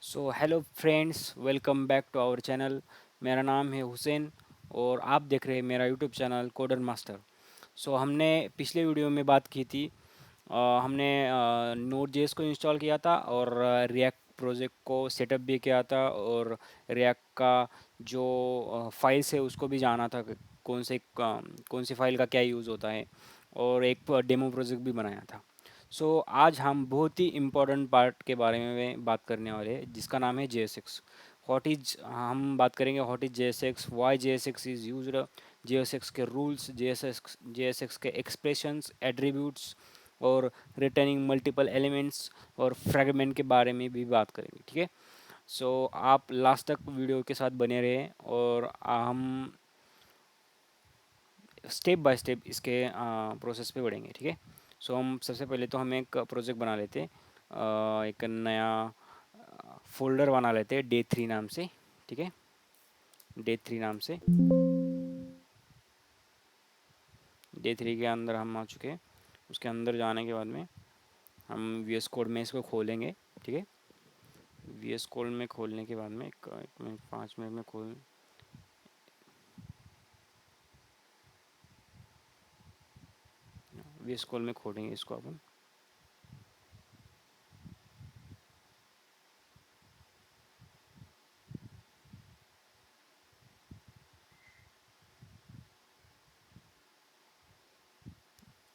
So hello friends, welcome back to our channel. मेरा नाम है हुसैन और आप देख रहे हैं मेरा यूट्यूब चैनल कोडर मास्टर। सो हमने पिछले वीडियो में बात की थी। हमने नोड जेएस को इंस्टॉल किया था और रिएक्ट प्रोजेक्ट को सेटअप भी किया था और रिएक्ट का जो फाइल्स है उसको भी जाना था कि कौन सी फाइल का क्या यूज़ होता है, और एक डेमो प्रोजेक्ट भी बनाया था। आज हम बहुत ही इम्पोर्टेंट पार्ट के बारे में बात करने वाले हैं जिसका नाम है JSX। व्हाट इज हम बात करेंगे what is JSX, why JSX is used, JSX के रूल्स, JSX के एक्सप्रेशंस, एट्रीब्यूट्स और रिटर्निंग मल्टीपल एलिमेंट्स और फ्रेगमेंट के बारे में भी बात करेंगे। ठीक है। आप लास्ट तक वीडियो के साथ बने रहे और हम स्टेप बाय स्टेप इसके प्रोसेस पे बढ़ेंगे। ठीक है। हम सबसे पहले तो हम एक प्रोजेक्ट बना लेते हैं, एक नया फोल्डर बना लेते हैं डे 3 नाम से। ठीक है। डे 3 नाम से, डे 3 के अंदर हम आ चुके हैं। उसके अंदर जाने के बाद में हम VS कोड में इसको खोलेंगे। ठीक है। VS कोड में खोलने के बाद में एक मिनट 5 मिनट में खोल VS कोड में खोलेंगे इसको अपन।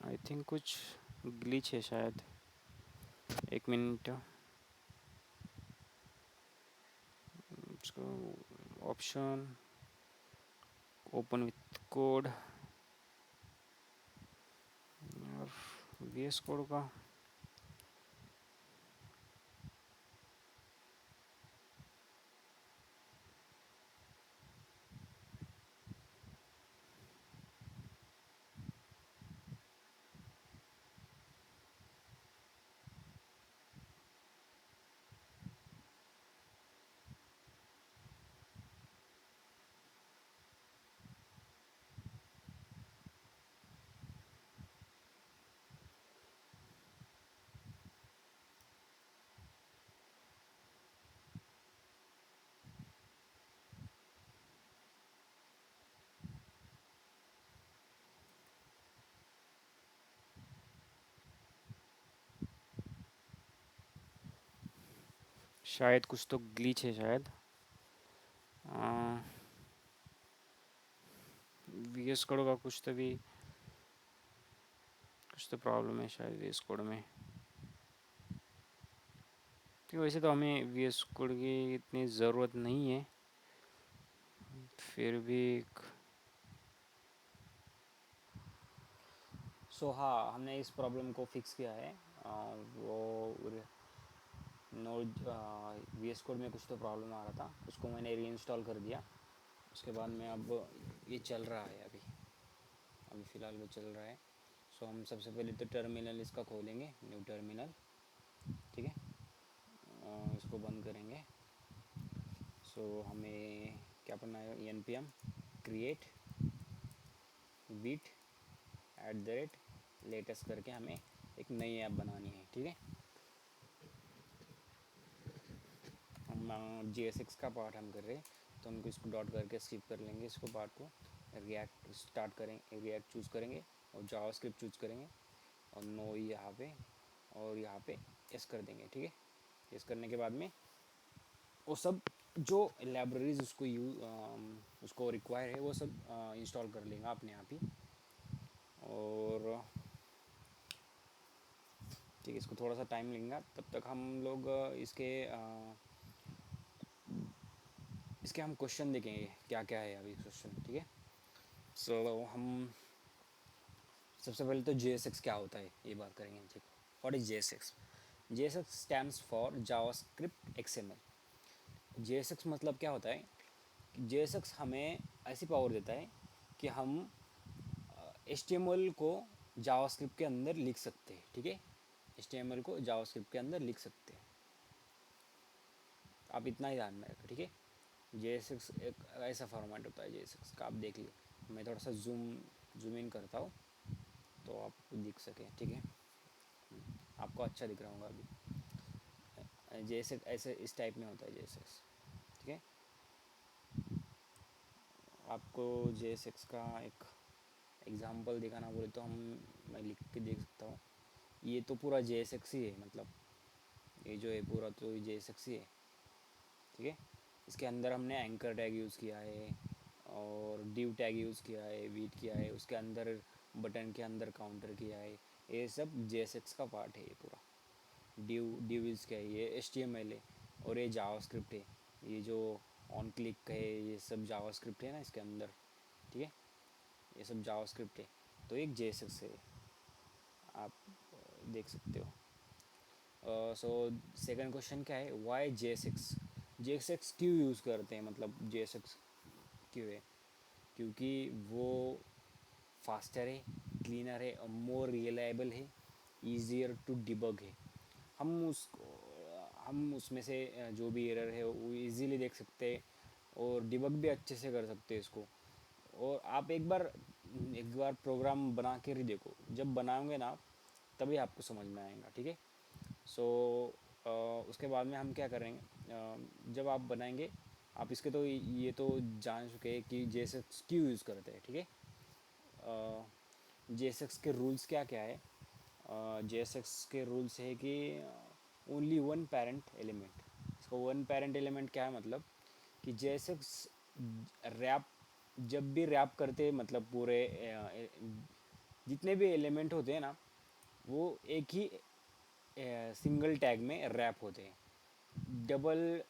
आई थिंक कुछ ग्लिच है शायद। एक मिनट। इसको ऑप्शन ओपन विथ कोड और VS कोड का शायद कुछ तो ग्लिच है शायद। VS कोड का कुछ तो प्रॉब्लम है शायद VS कोड में। तो वैसे तो हमें VS कोड की इतनी ज़रूरत नहीं है, फिर भी हाँ, हमने इस प्रॉब्लम को फिक्स किया है। वो नोड VS कोड में कुछ तो प्रॉब्लम आ रहा था, उसको मैंने री इंस्टॉल कर दिया। उसके बाद में अब ये चल रहा है। अभी अभी फ़िलहाल वो चल रहा है। हम सबसे पहले तो टर्मिनल इसका खोलेंगे, न्यू टर्मिनल। ठीक है। इसको बंद करेंगे। हमें क्या करना है, npm create bit @latest करके हमें एक नई ऐप बनानी है। ठीक है। हम JSX का पार्ट हम कर रहे हैं, तो हमको इसको डॉट करके स्किप कर लेंगे इसको पार्ट को। रिएक्ट स्टार्ट करेंगे, रिएक्ट चूज़ करेंगे और जावास्क्रिप्ट चूज़ करेंगे और नो यहाँ पे और यहाँ पे यस कर देंगे। ठीक है। यस करने के बाद में वो सब जो लाइब्रेरीज उसको रिक्वायर है वो सब इंस्टॉल कर लेगा अपने आप ही। और ठीक है, इसको थोड़ा सा टाइम लगेगा। तब तक हम लोग इसके हम क्वेश्चन देखेंगे क्या क्या है अभी क्वेश्चन। ठीक है। हम सबसे पहले तो JSX क्या होता है ये बात करेंगे। ठीक। What is JSX? JSX stands for JavaScript XML। JSX मतलब क्या होता है? JSX हमें ऐसी पावर देता है कि हम HTML को जावास्क्रिप्ट के अंदर लिख सकते हैं। ठीक है। HTML को जावास्क्रिप्ट के अंदर लिख सकते हैं। आप इतना ही ध्यान में रखें। ठीक है। JSX एक ऐसा फॉर्मेट होता है JSX का, आप देख लीजिए। मैं थोड़ा सा जूम इन करता हूँ तो आपको दिख सके। ठीक है। आपको अच्छा दिख रहा होगा अभी। जैसे ऐसे इस टाइप में होता है JSX, ठीक है। आपको JSX का एक एग्जांपल दिखाना बोले तो मैं लिख के देख सकता हूँ। ये तो पूरा JSX ही है, मतलब ये जो है पूरा तो JSX ही है, ठीक है। इसके अंदर हमने एंकर टैग यूज़ किया है और डिव टैग यूज़ किया है, वेट किया है, उसके अंदर बटन के अंदर काउंटर किया है। ये सब JSX का पार्ट है ये पूरा। डिव यूज़ किया है, ये HTML है और ये जावास्क्रिप्ट है। ये जो ऑन क्लिक है ये सब जावास्क्रिप्ट है ना इसके अंदर, ठीक है। ये सब जावास्क्रिप्ट है, तो एक JSX है, आप देख सकते हो। सो सेकंड क्वेश्चन क्या है, वाई JSX क्यों यूज़ करते हैं, मतलब JSX क्यों है? क्योंकि वो फास्टर है, क्लीनर है, मोर रिलायबल है, ईजियर टू डिबग है। हम उसमें से जो भी एरर है वो इजीली देख सकते हैं और डिबग भी अच्छे से कर सकते हैं इसको। और आप एक बार प्रोग्राम बना के ही देखो, जब बनाओगे ना आप तभी आपको समझ में आएगा, ठीक है। सो उसके बाद में हम क्या करेंगे, जब आप बनाएंगे आप इसके तो ये तो जान चुके हैं कि JSX क्यों यूज़ करते हैं, ठीक है। JSX के रूल्स क्या क्या है? JSX के रूल्स है कि ओनली वन पेरेंट एलिमेंट। इसका वन पेरेंट एलिमेंट क्या है, मतलब कि JSX रैप जब भी रैप करते हैं, मतलब पूरे जितने भी एलिमेंट होते हैं ना वो एक ही सिंगल टैग में रैप होते हैं। डबल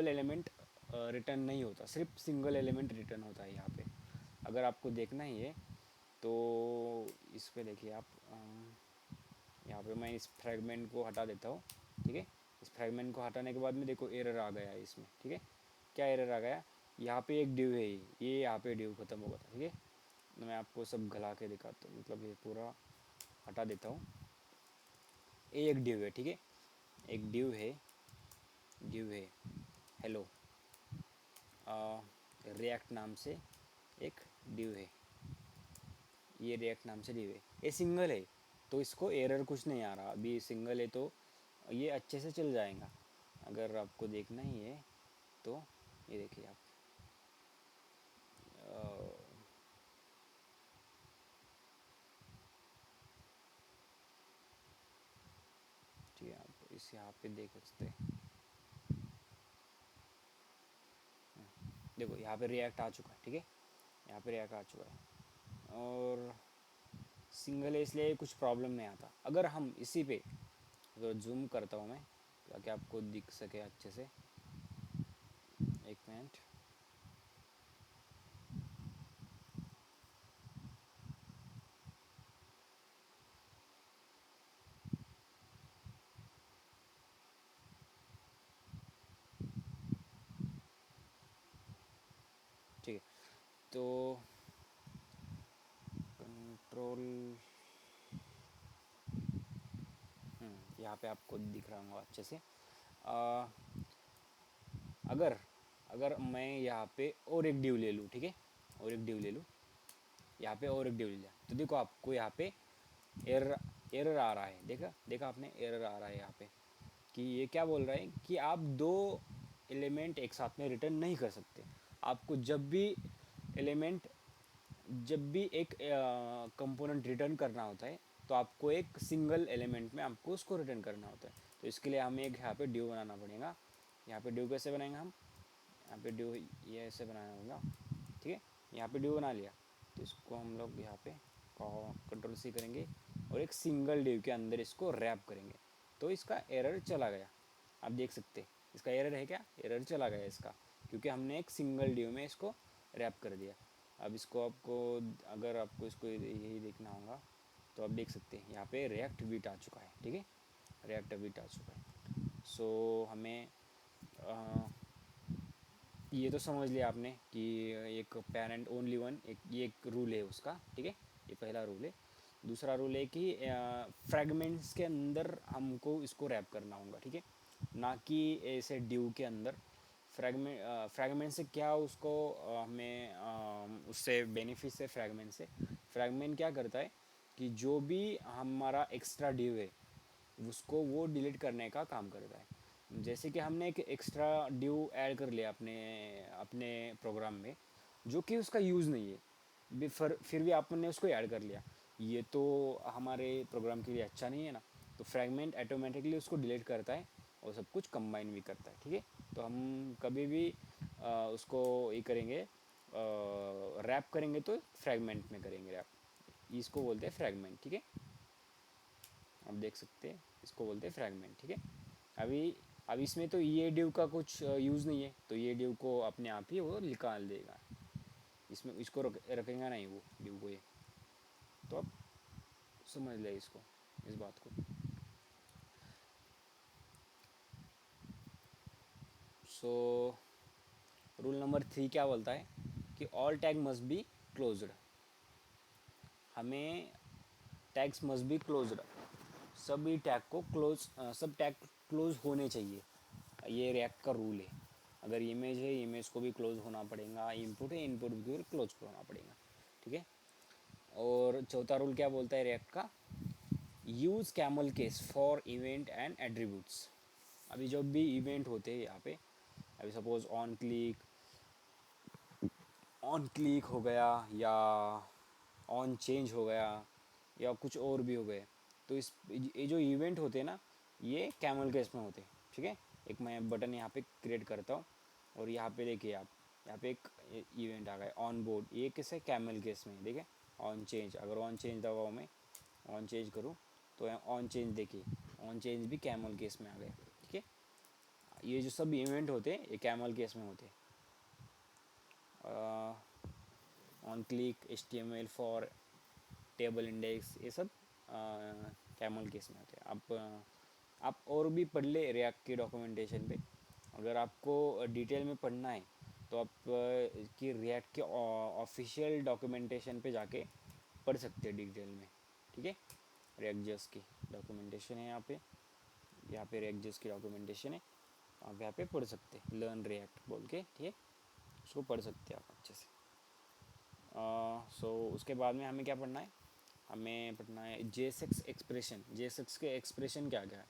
एलिमेंट रिटर्न नहीं होता, सिर्फ सिंगल एलिमेंट रिटर्न होता है यहाँ पे। अगर आपको देखना ही है तो इस पे देखिए आप, यहाँ पे मैं इस फ्रैगमेंट को हटा देता हूँ, ठीक है। इस फ्रैगमेंट को हटाने के बाद में देखो एरर आ गया है इसमें, ठीक है। क्या एरर आ गया, यहाँ पे एक डिव है, ये यहाँ पे डिव खत्म होगा था, ठीक है। तो मैं आपको सब गला के दिखाता हूँ, मतलब ये पूरा हटा देता हूँ। ये एक डिव है, ठीक है। एक डिव है हेलो, रिएक्ट नाम से एक डिव है, ये रिएक्ट नाम से डिव है, ये सिंगल है तो इसको एरर कुछ नहीं आ रहा, अभी सिंगल है तो ये अच्छे से चल जाएगा। अगर आपको देखना ही है तो ये देखिए आप, ठीक है, आप इस यहाँ पे देख सकते हैं। देखो यहाँ पे रिएक्ट आ चुका है, ठीक है। यहाँ पे रिएक्ट आ चुका है और सिंगल है इसलिए कुछ प्रॉब्लम नहीं आता। अगर हम इसी पे तो जूम करता हूँ मैं ताकि आपको दिख सके अच्छे से, एक मिनट। ठीक है, तो कंट्रोल, यहाँ पे आपको दिख रहा होगा अच्छे से। आ, अगर अगर मैं यहाँ पे और एक ड्यू ले लूँ, ठीक है, और एक ड्यू ले लूँ, यहाँ पे और एक ड्यू ले लिया तो देखो आपको यहाँ पे एरर एरर आ रहा है, देखा देखा आपने, एरर आ रहा है यहाँ पे कि ये क्या बोल रहा है कि आप दो एलिमेंट एक साथ में रिटर्न नहीं कर सकते। आपको एलिमेंट जब भी एक कंपोनेंट रिटर्न करना होता है तो आपको एक सिंगल एलिमेंट में आपको उसको रिटर्न करना होता है। तो इसके लिए हमें एक यहाँ पे ड्यू बनाना पड़ेगा। यहाँ पे ड्यू कैसे बनाएंगे हम, यहाँ पे ड्यू ये ऐसे बनाना होगा, ठीक है। यहाँ पे ड्यू बना लिया तो इसको हम लोग यहाँ पे कंट्रोल C करेंगे और एक सिंगल ड्यू के अंदर इसको रैप करेंगे तो इसका एरर चला गया। आप देख सकते हैं इसका एरर है क्या, एरर चला गया इसका, क्योंकि हमने एक सिंगल ड्यू में इसको रैप कर दिया। अब इसको आपको, अगर आपको इसको यही देखना होगा तो आप देख सकते हैं यहाँ पे रिएक्ट बिट आ चुका है, ठीक है, रिएक्ट बिट आ चुका है। सो हमें ये तो समझ लिया आपने कि एक पेरेंट ओनली वन, ये एक रूल है उसका, ठीक है। ये पहला रूल है। दूसरा रूल है कि फ्रैगमेंट्स के अंदर हमको इसको रैप करना होगा, ठीक है, ना कि ऐसे ड्यू के अंदर। फ्रैगमेंट से क्या उसको हमें उससे बेनिफिट है फ्रैगमेंट से। फ्रैगमेंट क्या करता है कि जो भी हमारा एक्स्ट्रा ड्यू है उसको वो डिलीट करने का काम करता है। जैसे कि हमने एक एक्स्ट्रा ड्यू ऐड कर लिया अपने अपने प्रोग्राम में, जो कि उसका यूज़ नहीं है, फिर भी आपने उसको ऐड कर लिया, ये तो हमारे प्रोग्राम के लिए अच्छा नहीं है ना। तो फ्रैगमेंट ऑटोमेटिकली उसको डिलीट करता है और सब कुछ कंबाइन भी करता है, ठीक है। तो हम कभी भी उसको ये करेंगे, रैप करेंगे तो फ्रैगमेंट में करेंगे रैप, इसको बोलते हैं फ्रैगमेंट, ठीक है। आप देख सकते हैं, इसको बोलते हैं फ्रैगमेंट, ठीक है। अभी अब इसमें तो ये डिव का कुछ यूज़ नहीं है, तो ये डिव को अपने आप ही वो निकाल देगा, इसमें इसको रखेगा नहीं वो डिव को ये। तो अब समझ ले इसको, इस बात को। सो रूल नंबर 3 क्या बोलता है कि all tag must be closed. हमें टैग्स मस्ट बी क्लोज्ड, सभी टैग को क्लोज, सब टैग क्लोज होने चाहिए, ये रिएक्ट का रूल है। अगर इमेज है, इमेज को भी क्लोज होना पड़ेगा, इनपुट है, इनपुट भी क्लोज होना पड़ेगा, ठीक है। और चौथा रूल क्या बोलता है रिएक्ट का, use camel case for event and attributes. अभी जब भी इवेंट होते हैं यहाँ पे, अभी सपोज ऑन क्लिक हो गया, या ऑन चेंज हो गया, या कुछ और भी हो गए, तो इस ये जो इवेंट होते हैं ना, ये कैमल केस में होते हैं, ठीक है। एक मैं बटन यहाँ पे क्रिएट करता हूँ, और यहाँ पे देखिए आप, यहाँ पे एक इवेंट आ गया ऑन बोर्ड, ये किसे कैमल केस में, देखिए ऑन चेंज, अगर ऑन चेंज दबाओ मैं, ऑन चेंज करूँ तो ऑन चेंज देखिए, ऑन चेंज भी कैमल केस में आ गया, ठीक है। ये जो सब इवेंट होते हैं ये कैमल केस में होते हैं। On click, HTML for table index, ये सब कैमल केस में होते हैं। आप और भी पढ़ ले रिएक्ट की डॉक्यूमेंटेशन पे, अगर आपको डिटेल में पढ़ना है तो आप कि रिएक्ट के ऑफिशियल डॉक्यूमेंटेशन पे जाके पढ़ सकते हैं डिटेल में, ठीक है। रिएक्ट जेएस की डॉक्यूमेंटेशन है यहाँ पे रिएक्ट जेएस की डॉक्यूमेंटेशन है, आप यहाँ पे पढ़ सकते हैं, लर्न रिएक्ट बोल के, ठीक है, उसको पढ़ सकते हैं आप अच्छे से। सो उसके बाद में हमें क्या पढ़ना है, हमें पढ़ना है JSX एक्सप्रेशन। JSX के एक्सप्रेशन क्या क्या है,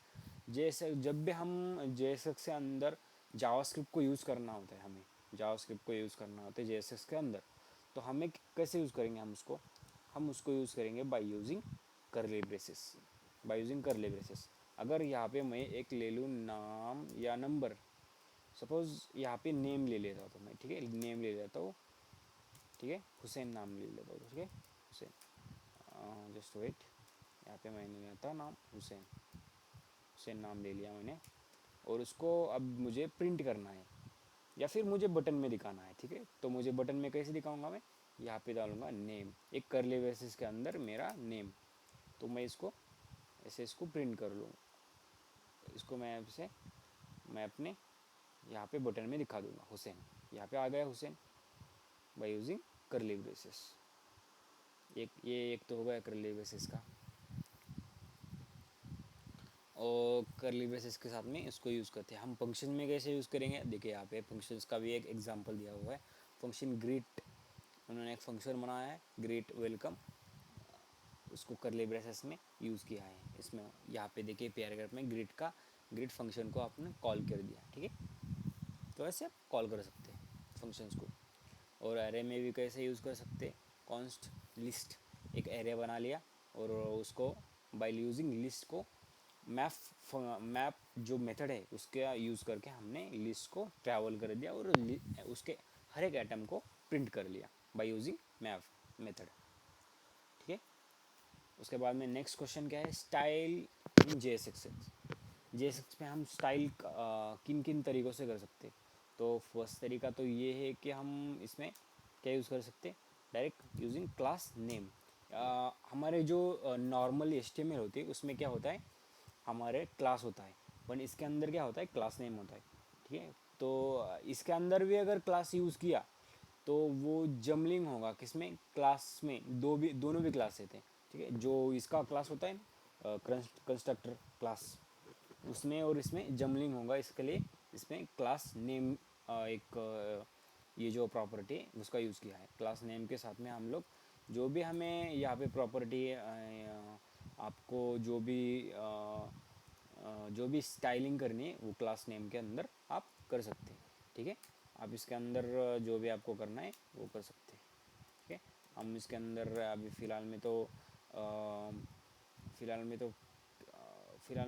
JSX जब भी हम JSX से अंदर जावास्क्रिप्ट को यूज़ करना होता है, हमें जावास्क्रिप्ट को यूज़ करना होता है JSX के अंदर, तो हमें कैसे यूज़ करेंगे, हम उसको यूज़ करेंगे बाय यूजिंग करली ब्रेसेस, बाय यूजिंग करली ब्रेसेस। अगर यहाँ पे मैं एक ले लूँ नाम या नंबर, सपोज़ यहाँ पे नेम ले लेता हूँ तो मैं, ठीक है, नेम ले लेता हूँ, ठीक है, हुसैन नाम ले लेता हूँ, ठीक है, हुसैन, जस्ट वेट, यहाँ पे मैंने लिया था नाम हुसैन, हुसैन नाम ले लिया मैंने, और उसको अब मुझे प्रिंट करना है या फिर मुझे बटन में दिखाना है, ठीक है। तो मुझे बटन में कैसे दिखाऊंगा मैं, यहाँ पे डालूंगा नेम, एक करली ब्रेसेस के अंदर मेरा नेम, तो मैं इसको ऐसे इसको प्रिंट कर लूँ, इसको मैं अपने यहाँ पे बटन में दिखा दूंगा हुसैन, यहाँ पे आ गया हुसैन बाय यूजिंग करली ब्रेसेस। एक तो हो गया करली ब्रेसेस का, और करली ब्रेसेस के साथ में इसको यूज़ करते हैं हम। फंक्शन में कैसे यूज़ करेंगे, देखिए यहाँ पे फंक्शंस का भी एक एग्जांपल दिया हुआ है। फंक्शन ग्रीट, उन्होंने एक फंक्शन बनाया है ग्रीट वेलकम, उसको करली ब्रेसेस में यूज़ किया है। इसमें यहाँ पे देखिए पैराग्राफ में ग्रीट फंक्शन को आपने कॉल कर दिया, ठीक है। तो ऐसे आप कॉल कर सकते हैं फंक्शंस को। और एरे में भी कैसे यूज़ कर सकते हैं, कॉन्स्ट लिस्ट, एक एरे बना लिया और उसको बाय यूजिंग लिस्ट को मैप जो मेथड है उसके यूज़ करके हमने लिस्ट को ट्रैवल कर दिया, और उसके हर एक आइटम को प्रिंट कर लिया बाय यूजिंग मैप मेथड, ठीक है। उसके बाद में नेक्स्ट क्वेश्चन क्या है, स्टाइल इन JSX। JSX में हम स्टाइल किन किन तरीक़ों से कर सकते हैं। तो फर्स्ट तरीका तो ये है कि हम इसमें क्या यूज़ कर सकते हैं, डायरेक्ट यूजिंग क्लास नेम। हमारे जो नॉर्मल HTML होती है उसमें क्या होता है, हमारे क्लास होता है, पर इसके अंदर क्या होता है, क्लास नेम होता है, ठीक है। तो इसके अंदर भी अगर क्लास यूज़ किया तो वो जमलिंग होगा, किसमें, क्लास में दोनों भी क्लास रहते हैं, ठीक है। जो इसका क्लास होता है कंस्ट्रक्टर क्लास, उसमें और इसमें जमलिंग होगा, इसके लिए इसमें क्लास नेम ये जो प्रॉपर्टी है उसका यूज़ किया है। क्लास नेम के साथ में हम लोग जो भी हमें यहाँ पे प्रॉपर्टी आपको जो भी जो भी स्टाइलिंग करनी है वो क्लास नेम के अंदर आप कर सकते हैं। ठीक है, आप इसके अंदर जो भी आपको करना है वो कर सकते हैं। ठीक है, हम इसके अंदर अभी फ़िलहाल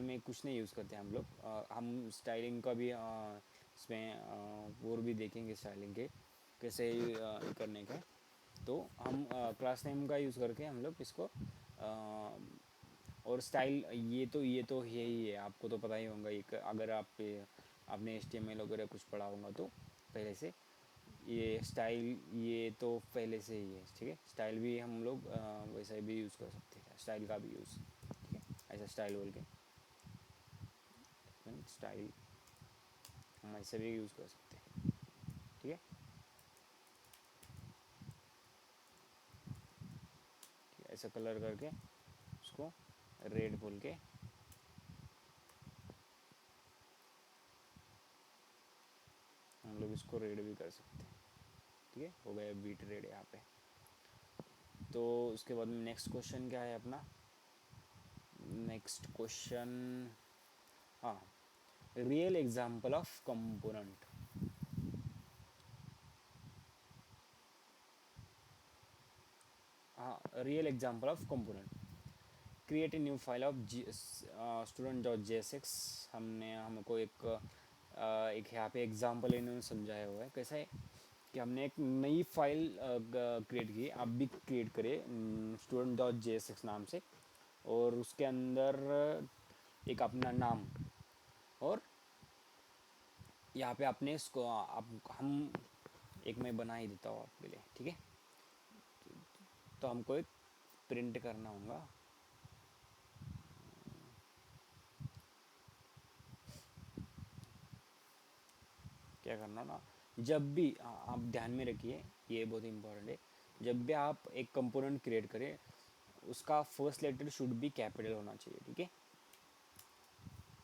में कुछ नहीं यूज़ करते हम लोग। हम स्टाइलिंग का भी इसमें और भी देखेंगे स्टाइलिंग के कैसे करने का। तो हम क्लास नेम का यूज़ करके हम लोग इसको और स्टाइल ये तो है ही है, आपको तो पता ही होगा। एक अगर आपने HTML वगैरह कुछ पढ़ा होगा तो पहले से ये स्टाइल ये तो पहले से ही है। ठीक है, स्टाइल भी हम लोग वैसा भी यूज़ कर सकते हैं, स्टाइल का भी यूज़। ठीक है, ऐसा स्टाइल बोल के स्टाइल हम ऐसे भी यूज़ कर सकते हैं। ठीक है, ऐसा कलर करके उसको रेड बोल के हम लोग इसको रेड भी कर सकते हैं। ठीक है, हो गया बीट रेड यहाँ पे। तो उसके बाद में नेक्स्ट क्वेश्चन क्या है अपना? नेक्स्ट क्वेश्चन, हाँ, रियल एग्जाम्पल ऑफ कंपोनेंट। हाँ, real example of component. Create a new file of student.jsx। हमको एक यहाँ पे एग्जाम्पल इन्होंने समझाया हुआ है कैसा है कि हमने एक नई फाइल क्रिएट की। आप भी क्रिएट करें student.jsx नाम से, और उसके अंदर एक अपना नाम, और यहाँ पे आपने इसको हम एक मैं बना ही देता हूँ आपके लिए। ठीक है, तो हमको एक प्रिंट करना होगा। क्या करना ना, जब भी आप ध्यान में रखिए, ये बहुत इम्पोर्टेंट है, जब भी आप एक कंपोनेंट क्रिएट करें उसका first letter should be capital होना चाहिए। ठीक है,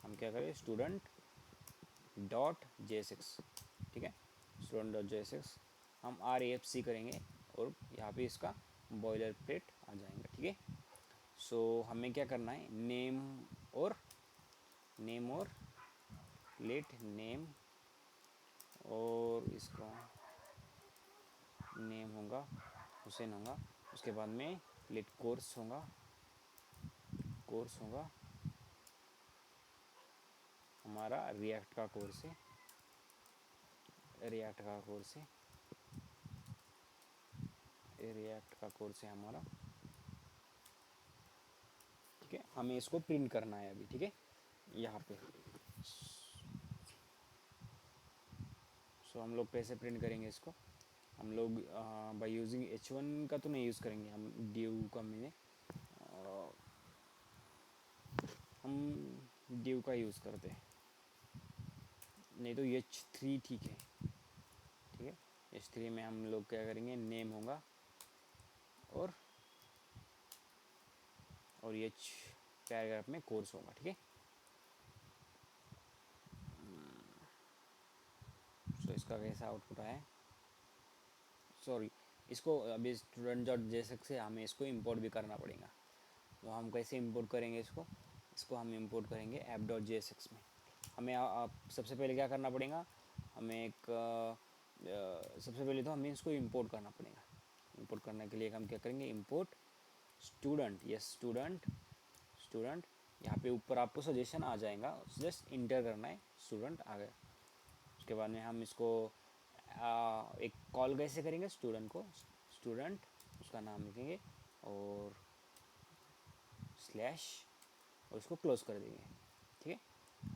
हम क्या करें, स्टूडेंट डॉट JSX। ठीक है, स्टूडेंट डॉट JSX हम RAFC करेंगे और यहाँ पे इसका बॉयलर प्लेट आ जाएगा। ठीक है, सो हमें क्या करना है, नेम और लेट नेम, और इसका नेम होगा हुसैन होगा। उसके बाद में लेट कोर्स होगा हमारा रिएक्ट का कोर्स है, रिएक्ट का कोर्स है हमारा। ठीक है, हमें इसको प्रिंट करना है अभी। ठीक है, यहाँ पे सो हम लोग कैसे प्रिंट करेंगे इसको, हम लोग बाय यूजिंग H1 का तो नहीं यूज़ करेंगे, हम div का हम div का यूज़ करते हैं, नहीं तो H3 ठीक है। ठीक है, H3 में हम लोग क्या करेंगे, नेम होगा और H पैराग्राफ में कोर्स होगा। ठीक है, सो इसका कैसा आउटपुट आया, सॉरी, इसको अभी student.jsx से हमें इसको इंपोर्ट भी करना पड़ेगा। तो हम कैसे इंपोर्ट करेंगे इसको हम इंपोर्ट करेंगे app.jsx में। हमें सबसे पहले क्या करना पड़ेगा, हमें सबसे पहले तो हमें इसको इंपोर्ट करना पड़ेगा। इंपोर्ट करने के लिए हम क्या करेंगे, इंपोर्ट स्टूडेंट, यस स्टूडेंट यहाँ पे ऊपर आपको सजेशन आ जाएगा, जस्ट इंटर करना है, स्टूडेंट आ गया। उसके बाद में हम इसको एक कॉल कैसे करेंगे, स्टूडेंट उसका नाम लिखेंगे और स्लैश और इसको क्लोज कर देंगे। ठीक है,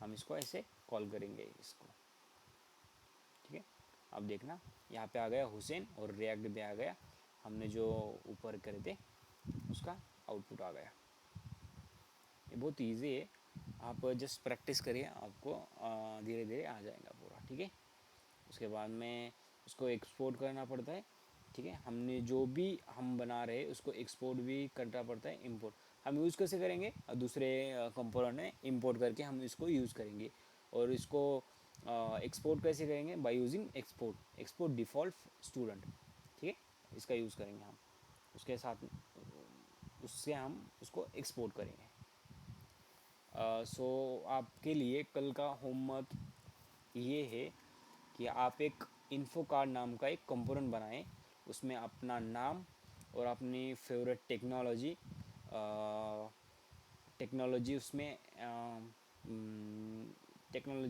हम इसको ऐसे कॉल करेंगे इसको। ठीक है, अब देखना यहाँ पे आ गया हुसैन और रिएक्ट भी आ गया, हमने जो ऊपर करे थे उसका आउटपुट आ गया। ये बहुत इजी है, आप जस्ट प्रैक्टिस करिए, आपको धीरे धीरे आ जाएगा पूरा। ठीक है, उसके बाद में उसको एक्सपोर्ट करना पड़ता है। ठीक है, हमने जो भी हम बना रहे हैं उसको एक्सपोर्ट भी करना पड़ता है। इंपोर्ट हम यूज़ कैसे करेंगे, दूसरे कंपोनेंट में इंपोर्ट करके हम इसको यूज़ करेंगे, और इसको एक्सपोर्ट कैसे करेंगे, by using export default student. ठीक है, इसका यूज़ करेंगे हम, उसके साथ उससे हम उसको एक्सपोर्ट करेंगे। सो आपके लिए कल का होमवर्क ये है कि आप एक इन्फो कार्ड नाम का एक कंपोनेंट बनाएं। उसमें अपना नाम और अपनी फेवरेट टेक्नोलॉजी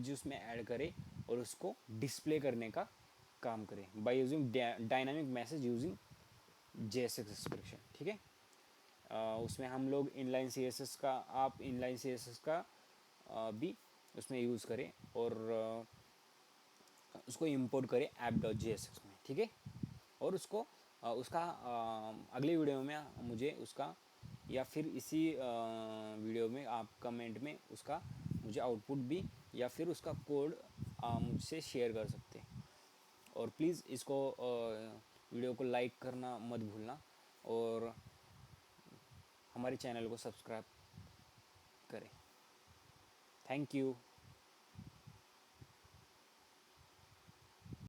उसमें ऐड करें और उसको डिस्प्ले करने का काम करें by using dynamic message using JSX expression. ठीक है। उसमें हम लोग इनलाइन सी एस एस का आप इनलाइन सी एस एस का भी उसमें यूज़ करें और उसको इंपोर्ट करें app.jsx में। ठीक है। और उसको उसका अगली वीडियो में मुझे उसका या फिर इसी वीडियो में आप कमेंट में उसका मुझे आउटपुट भी या फिर उसका कोड मुझसे शेयर कर सकते हैं। और प्लीज़ इसको वीडियो को लाइक करना मत भूलना और हमारे चैनल को सब्सक्राइब करें। Thank you.